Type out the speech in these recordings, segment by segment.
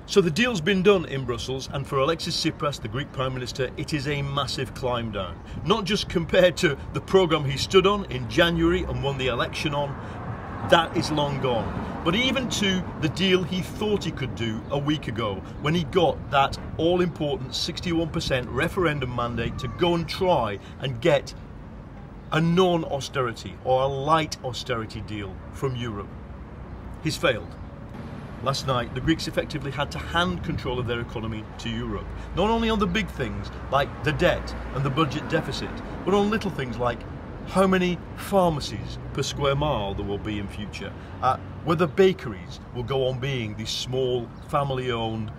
So the deal's been done in Brussels, and for Alexis Tsipras, the Greek Prime Minister, it is a massive climb down. Not just compared to the programme he stood on in January and won the election on, that is long gone. But even to the deal he thought he could do a week ago, when he got that all-important 61% referendum mandate to go and try and get a non-austerity or a light austerity deal from Europe. He's failed. Last night, the Greeks effectively had to hand control of their economy to Europe. Not only on the big things like the debt and the budget deficit, but on little things like how many pharmacies per square mile there will be in future, whether bakeries will go on being these small, family-owned,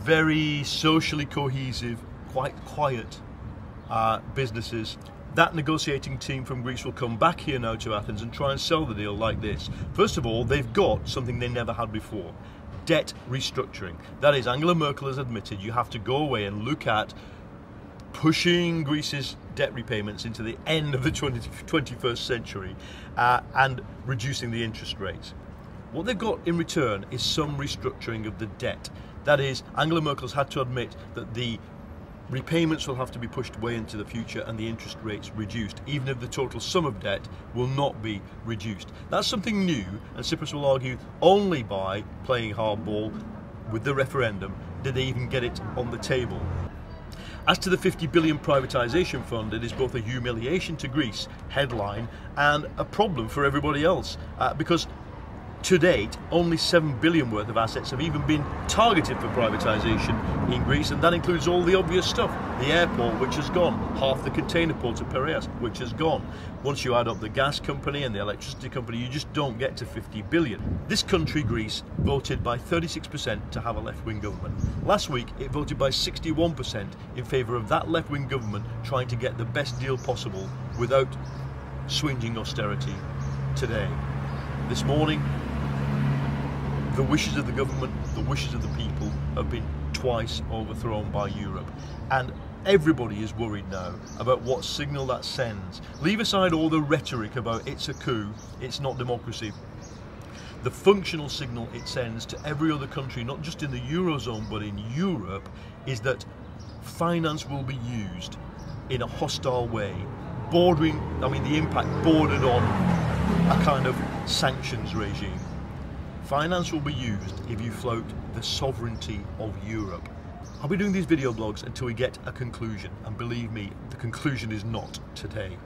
very socially cohesive, quite quiet businesses. That negotiating team from Greece will come back here now to Athens and try and sell the deal like this. First of all, they've got something they never had before: debt restructuring. That is, Angela Merkel has admitted you have to go away and look at pushing Greece's debt repayments into the end of the 21st century and reducing the interest rates. What they've got in return is some restructuring of the debt. That is, Angela Merkel's had to admit that the repayments will have to be pushed way into the future and the interest rates reduced, even if the total sum of debt will not be reduced. That's something new, and Tsipras will argue only by playing hardball with the referendum did they even get it on the table. As to the 50 billion privatisation fund, it is both a humiliation to Greece, headline, and a problem for everybody else, because to date, only 7 billion worth of assets have even been targeted for privatisation in Greece, and that includes all the obvious stuff. The airport, which has gone, half the container port of Piraeus, which has gone. Once you add up the gas company and the electricity company, you just don't get to 50 billion. This country, Greece, voted by 36% to have a left-wing government. Last week, it voted by 61% in favour of that left-wing government trying to get the best deal possible without swinging austerity today. This morning, the wishes of the government, the wishes of the people have been twice overthrown by Europe. And everybody is worried now about what signal that sends. Leave aside all the rhetoric about it's a coup, it's not democracy. The functional signal it sends to every other country, not just in the Eurozone but in Europe, is that finance will be used in a hostile way, the impact bordered on a kind of sanctions regime. Finance will be used if you float the sovereignty of Europe. I'll be doing these video blogs until we get a conclusion, and believe me, the conclusion is not today.